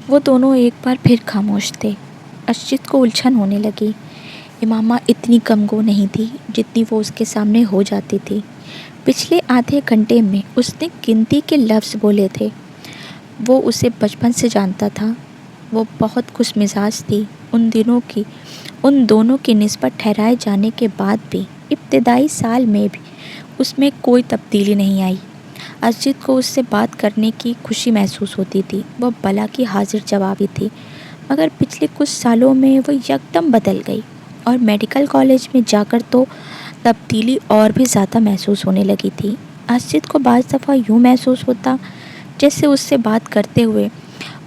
وہ دونوں ایک بار پھر خاموش تھے۔ ارشد کو الجھن ہونے لگی۔ امامہ اتنی کم گو نہیں تھی جتنی وہ اس کے سامنے ہو جاتی تھی۔ پچھلے آدھے گھنٹے میں اس نے گنتی کے لفظ بولے تھے۔ وہ اسے بچپن سے جانتا تھا۔ وہ بہت خوش مزاج تھی۔ ان دونوں کی نسبت ٹھہرائے جانے کے بعد بھی ابتدائی سال میں بھی اس میں کوئی تبدیلی نہیں آئی۔ ارشد کو اس سے بات کرنے کی خوشی محسوس ہوتی تھی۔ وہ بلا کی حاضر جوابی تھی، مگر پچھلے کچھ سالوں میں وہ یکدم بدل گئی، اور میڈیکل کالج میں جا کر تو تبدیلی اور بھی زیادہ محسوس ہونے لگی تھی۔ ارشد کو بعض دفعہ یوں محسوس ہوتا جیسے اس سے بات کرتے ہوئے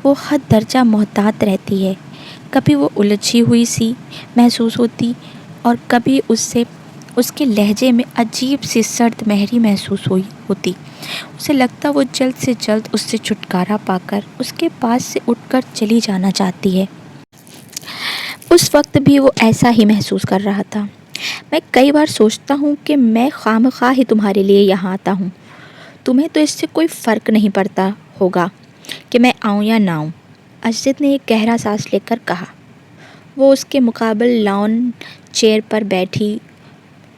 وہ حد درجہ محتاط رہتی ہے۔ کبھی وہ الجھی ہوئی سی محسوس ہوتی، اور کبھی اس کے لہجے میں عجیب سی سرد مہری محسوس ہوتی۔ اسے لگتا وہ جلد سے جلد اس سے چھٹکارا پا کر اس کے پاس سے اٹھ کر چلی جانا چاہتی ہے۔ اس وقت بھی وہ ایسا ہی محسوس کر رہا تھا۔ میں کئی بار سوچتا ہوں کہ میں خواہ ہی تمہارے لیے یہاں آتا ہوں۔ تمہیں تو اس سے کوئی فرق نہیں پڑتا ہوگا کہ میں آؤں یا نہ آؤں۔ ارشد نے ایک گہرا سانس لے کر کہا۔ وہ اس کے مقابل لان چیئر پر بیٹھی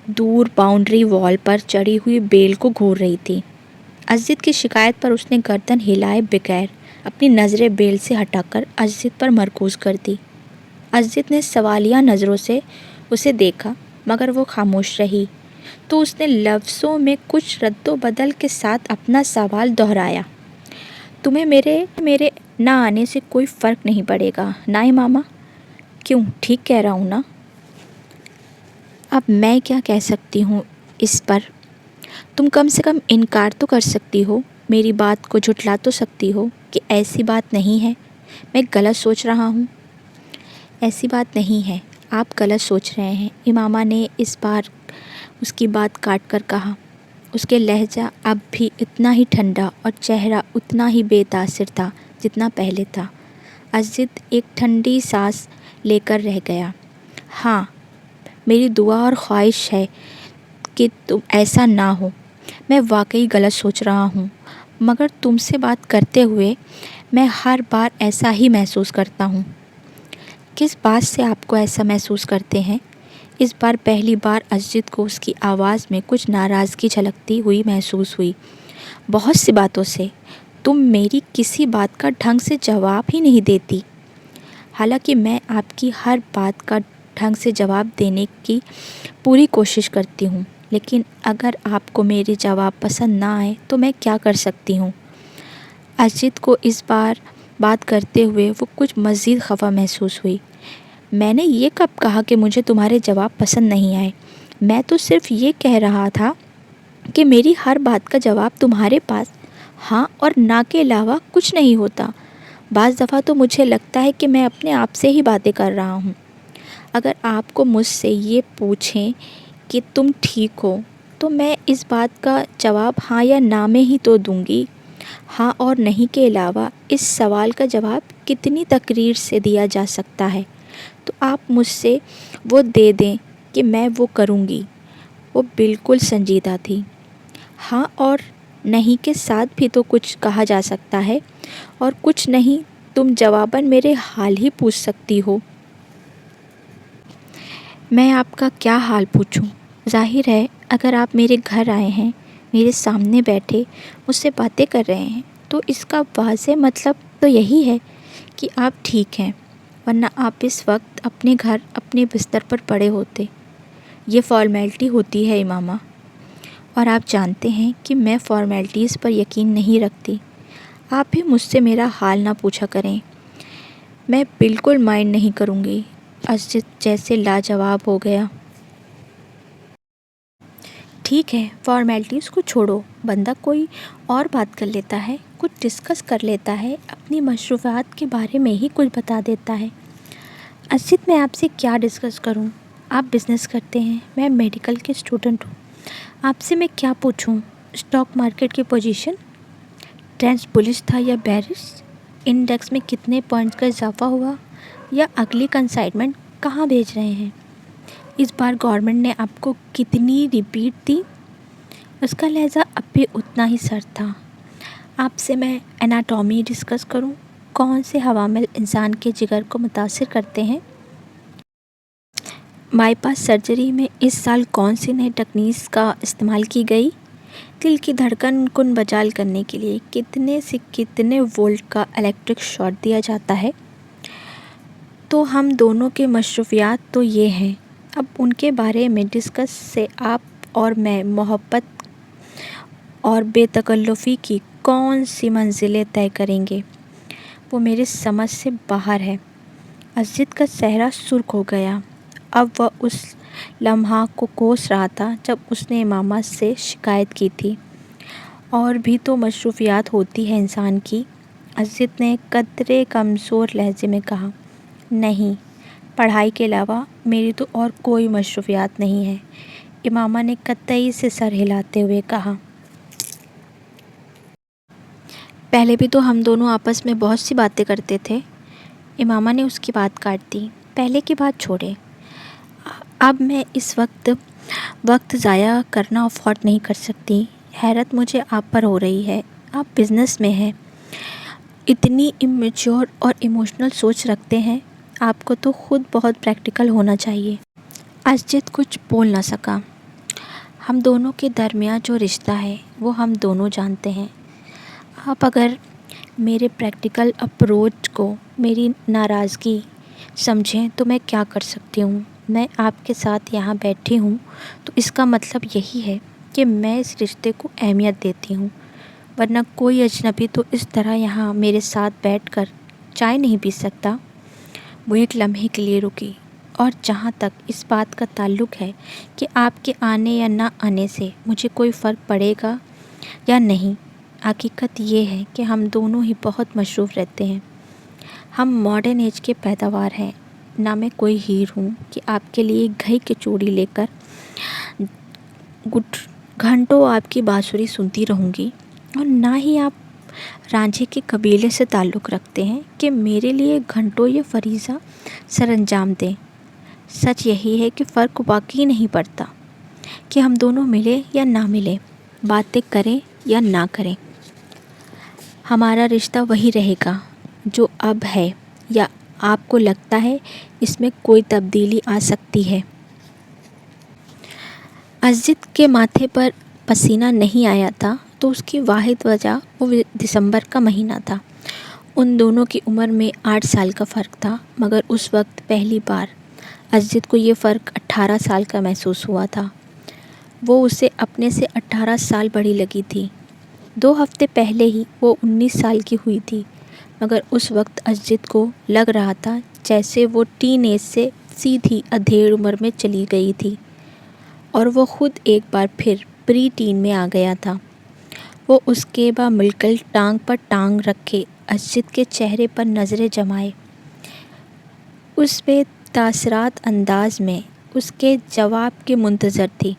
دور باؤنڈری وال پر چڑھی ہوئی بیل کو گھور رہی تھی۔ ارشد کی شکایت پر اس نے گردن ہلائے بغیر اپنی نظریں بیل سے ہٹا کر ارشد پر مرکوز کر دی۔ ارشد نے سوالیہ نظروں سے اسے دیکھا، مگر وہ خاموش رہی۔ تو اس نے لفظوں میں کچھ رد و بدل کے ساتھ اپنا سوال دہرایا۔ تمہیں میرے نہ آنے سے کوئی فرق نہیں پڑے گا نا امامہ؟ کیوں، ٹھیک کہہ رہا ہوں نا؟ اب میں کیا کہہ سکتی ہوں اس پر؟ تم کم سے کم انکار تو کر سکتی ہو، میری بات کو جھٹلا تو سکتی ہو کہ ایسی بات نہیں ہے، میں غلط سوچ رہا ہوں۔ ایسی بات نہیں ہے، آپ غلط سوچ رہے ہیں، امامہ نے اس بار اس کی بات کاٹ کر کہا۔ اس کے لہجہ اب بھی اتنا ہی ٹھنڈا اور چہرہ اتنا ہی بے تاثر تھا جتنا پہلے تھا۔ ارشد ایک ٹھنڈی سانس لے کر رہ گیا۔ ہاں، میری دعا اور خواہش ہے کہ تم ایسا نہ ہو۔ میں واقعی غلط سوچ رہا ہوں، مگر تم سے بات کرتے ہوئے میں ہر بار ایسا ہی محسوس کرتا ہوں۔ کس بات سے آپ کو ایسا محسوس کرتے ہیں؟ اس بار پہلی بار ارشد کو اس کی آواز میں کچھ ناراضگی جھلکتی ہوئی محسوس ہوئی۔ بہت سی باتوں سے۔ تم میری کسی بات کا ڈھنگ سے جواب ہی نہیں دیتی۔ حالانکہ میں آپ کی ہر بات کا ڈھنگ سے جواب دینے کی پوری کوشش کرتی ہوں، لیکن اگر آپ کو میرے جواب پسند نہ آئے تو میں کیا کر سکتی ہوں؟ ارشد کو اس بار بات کرتے ہوئے وہ کچھ مزید خفا محسوس ہوئی۔ میں نے یہ کب کہا کہ مجھے تمہارے جواب پسند نہیں آئے؟ میں تو صرف یہ کہہ رہا تھا کہ میری ہر بات کا جواب تمہارے پاس ہاں اور نہ کے علاوہ کچھ نہیں ہوتا۔ بعض دفعہ تو مجھے لگتا ہے کہ میں اپنے آپ سے ہی باتیں کر رہا ہوں۔ اگر آپ کو مجھ سے یہ پوچھیں کہ تم ٹھیک ہو، تو میں اس بات کا جواب ہاں یا نہ میں ہی تو دوں گی۔ ہاں اور نہیں کے علاوہ اس سوال کا جواب کتنی تقریر سے دیا جا سکتا ہے؟ تو آپ مجھ سے وہ دے دیں کہ میں وہ کروں گی۔ وہ بالکل سنجیدہ تھی۔ ہاں اور نہیں کے ساتھ بھی تو کچھ کہا جا سکتا ہے، اور کچھ نہیں تم جواباً میرے حال ہی پوچھ سکتی ہو۔ میں آپ کا کیا حال پوچھوں؟ ظاہر ہے اگر آپ میرے گھر آئے ہیں، میرے سامنے بیٹھے مجھ سے باتیں کر رہے ہیں، تو اس کا واضح مطلب تو یہی ہے کہ آپ ٹھیک ہیں، ورنہ آپ اس وقت اپنے گھر اپنے بستر پر پڑے ہوتے۔ یہ فارمیلٹی ہوتی ہے امامہ، اور آپ جانتے ہیں کہ میں فارمیلٹیز پر یقین نہیں رکھتی۔ آپ بھی مجھ سے میرا حال نہ پوچھا کریں، میں بالکل مائنڈ نہیں کروں گی۔ ارشد جیسے لاجواب ہو گیا۔ ٹھیک ہے، فارمیلٹیز کو چھوڑو، بندہ کوئی اور بات کر لیتا ہے، کچھ ڈسکس کر لیتا ہے، اپنی مصروفیات کے بارے میں ہی کچھ بتا دیتا ہے۔ ارشد میں آپ سے کیا ڈسکس کروں؟ آپ بزنس کرتے ہیں، میں میڈیکل کے اسٹوڈنٹ ہوں۔ آپ سے میں کیا پوچھوں؟ اسٹاک مارکیٹ کی پوزیشن، ٹرینڈز بلش تھا یا بیرش، انڈیکس میں کتنے پوائنٹس کا اضافہ ہوا، یا اگلی کنسائنمنٹ کہاں بھیج رہے ہیں؟ اس بار گورنمنٹ نے آپ کو کتنی ریپیٹ دی؟ اس کا لہجہ اب بھی اتنا ہی سرد تھا۔ آپ سے میں اناٹومی ڈسکس کروں؟ کون سے عوامل انسان کے جگر کو متاثر کرتے ہیں؟ بائی پاس سرجری میں اس سال کون سی نئی ٹیکنیکس کا استعمال کی گئی؟ دل کی دھڑکن کو بحال کرنے کے لیے کتنے سے کتنے وولٹ کا الیکٹرک شاک دیا جاتا ہے؟ تو ہم دونوں کے مصروفیات تو یہ ہیں، اب ان کے بارے میں ڈسکس سے آپ اور میں محبت اور بے تکلفی کی کون سی منزلیں طے کریں گے، وہ میری سمجھ سے باہر ہے۔ اسجد کا چہرہ سرخ ہو گیا۔ اب وہ اس لمحہ کو کوس رہا تھا جب اس نے امامہ سے شکایت کی تھی۔ اور بھی تو مصروفیات ہوتی ہیں انسان کی، اسجد نے قدرے کمزور لہجے میں کہا۔ نہیں، پڑھائی کے علاوہ میری تو اور کوئی مصروفیات نہیں ہے، امامہ نے قطعی سے سر ہلاتے ہوئے کہا۔ پہلے بھی تو ہم دونوں آپس میں بہت سی باتیں کرتے تھے، امامہ نے اس کی بات کاٹ دی۔ پہلے کی بات چھوڑے، اب میں اس وقت ضائع کرنا افورڈ نہیں کر سکتی۔ حیرت مجھے آپ پر ہو رہی ہے، آپ بزنس میں ہیں، اتنی امیچور اور ایموشنل سوچ رکھتے ہیں، آپ کو تو خود بہت پریکٹیکل ہونا چاہیے۔ اسجد کچھ بول نہ سکا۔ ہم دونوں کے درمیان جو رشتہ ہے وہ ہم دونوں جانتے ہیں۔ آپ اگر میرے پریکٹیکل اپروچ کو میری ناراضگی سمجھیں تو میں کیا کر سکتی ہوں؟ میں آپ کے ساتھ یہاں بیٹھی ہوں تو اس کا مطلب یہی ہے کہ میں اس رشتے کو اہمیت دیتی ہوں، ورنہ کوئی اجنبی تو اس طرح یہاں میرے ساتھ بیٹھ کر چائے نہیں پی سکتا۔ وہ ایک لمحے کے لیے رکی، اور جہاں تک اس بات کا تعلق ہے کہ آپ کے آنے یا نہ آنے سے مجھے کوئی فرق پڑے گا یا نہیں، حقیقت یہ ہے کہ ہم دونوں ہی بہت مصروف رہتے ہیں۔ ہم ماڈرن ایج کے پیداوار ہیں، نہ میں کوئی ہیر ہوں کہ آپ کے لیے گھی کی چوڑی لے کر گھنٹوں آپ کی بانسری سنتی رہوں گی، اور نہ ہی آپ رانجھے کے قبیلے سے تعلق رکھتے ہیں کہ میرے لیے گھنٹوں یہ فریضہ سر انجام دیں۔ سچ یہی ہے کہ فرق واقعی نہیں پڑتا کہ ہم دونوں ملیں یا نہ ملیں، باتیں کریں یا نہ کریں، ہمارا رشتہ وہی رہے گا جو اب ہے، یا آپ کو لگتا ہے اس میں کوئی تبدیلی آ سکتی ہے؟ اسجد کے ماتھے پر پسینہ نہیں آیا تھا تو اس کی واحد وجہ وہ دسمبر کا مہینہ تھا۔ ان دونوں کی عمر میں 8 سال کا فرق تھا، مگر اس وقت پہلی بار اسجد کو یہ فرق 18 سال کا محسوس ہوا تھا۔ وہ اسے اپنے سے 18 سال بڑی لگی تھی۔ 2 ہفتے پہلے ہی وہ 19 سال کی ہوئی تھی، مگر اس وقت اسجد کو لگ رہا تھا جیسے وہ ٹین ایج سے سیدھی ادھیڑ عمر میں چلی گئی تھی، اور وہ خود ایک بار پھر پری ٹین میں آ گیا تھا۔ وہ اس کے باملکل ٹانگ پر ٹانگ رکھے اسجد کے چہرے پر نظریں جمائے، اس بے تاثرات انداز میں اس کے جواب کے منتظر تھی۔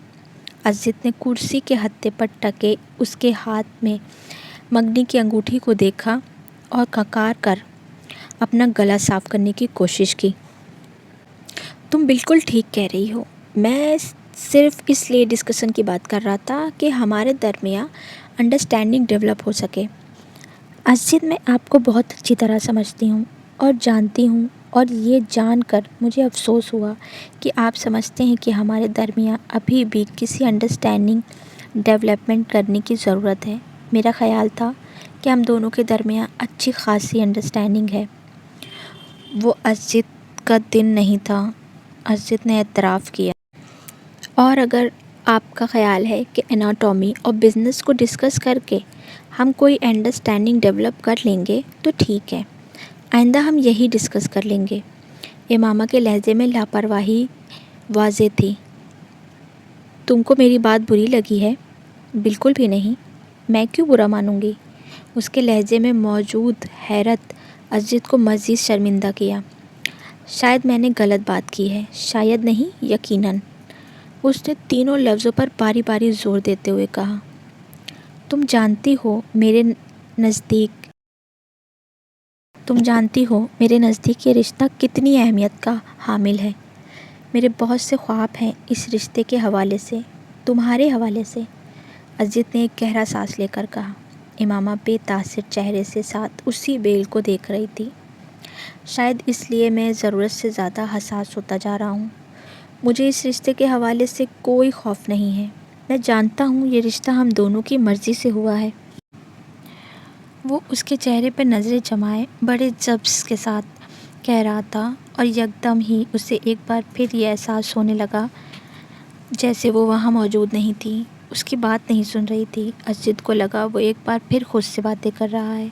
اسجد نے کرسی کے ہتھے پر ٹکے اس کے ہاتھ میں منگنی کی انگوٹھی کو دیکھا اور کھنکار کر اپنا گلا صاف کرنے کی کوشش کی۔ تم بالکل ٹھیک کہہ رہی ہو، میں صرف اس لیے ڈسکشن کی بات کر رہا تھا کہ ہمارے درمیان انڈرسٹینڈنگ ڈیولپ ہو سکے۔ اسجد، میں آپ کو بہت اچھی طرح سمجھتی ہوں اور جانتی ہوں، اور یہ جان کر مجھے افسوس ہوا کہ آپ سمجھتے ہیں کہ ہمارے درمیان ابھی بھی کسی انڈرسٹینڈنگ ڈیولپمنٹ کرنے کی ضرورت ہے۔ میرا خیال تھا کہ ہم دونوں کے درمیان اچھی خاصی انڈرسٹینڈنگ ہے۔ وہ اسجد کا دن نہیں تھا، اسجد نے اعتراف کیا۔ اور اگر آپ کا خیال ہے کہ اناٹومی اور بزنس کو ڈسکس کر کے ہم کوئی انڈرسٹینڈنگ ڈیولپ کر لیں گے تو ٹھیک ہے، آئندہ ہم یہی ڈسکس کر لیں گے۔ امامہ کے لہجے میں لاپرواہی واضح تھی۔ تم کو میری بات بری لگی ہے؟ بالکل بھی نہیں، میں کیوں برا مانوں گی؟ اس کے لہجے میں موجود حیرت اسجد کو مزید شرمندہ کیا۔ شاید میں نے غلط بات کی ہے، شاید نہیں، یقیناً، اس نے تینوں لفظوں پر باری باری زور دیتے ہوئے کہا۔ تم جانتی ہو میرے نزدیک یہ رشتہ کتنی اہمیت کا حامل ہے۔ میرے بہت سے خواب ہیں اس رشتے کے حوالے سے، تمہارے حوالے سے۔ اسجد نے ایک گہرا سانس لے کر کہا۔ امامہ بے تاثر چہرے سے ساتھ اسی بیل کو دیکھ رہی تھی۔ شاید اس لیے میں ضرورت سے زیادہ حساس ہوتا جا رہا ہوں۔ مجھے اس رشتے کے حوالے سے کوئی خوف نہیں ہے۔ میں جانتا ہوں یہ رشتہ ہم دونوں کی مرضی سے ہوا ہے۔ وہ اس کے چہرے پہ نظریں جمائے بڑے جذب کے ساتھ کہہ رہا تھا، اور یکدم ہی اسے ایک بار پھر یہ احساس ہونے لگا جیسے وہ وہاں موجود نہیں تھی، اس کی بات نہیں سن رہی تھی۔ اسجد کو لگا وہ ایک بار پھر خود سے باتیں کر رہا ہے۔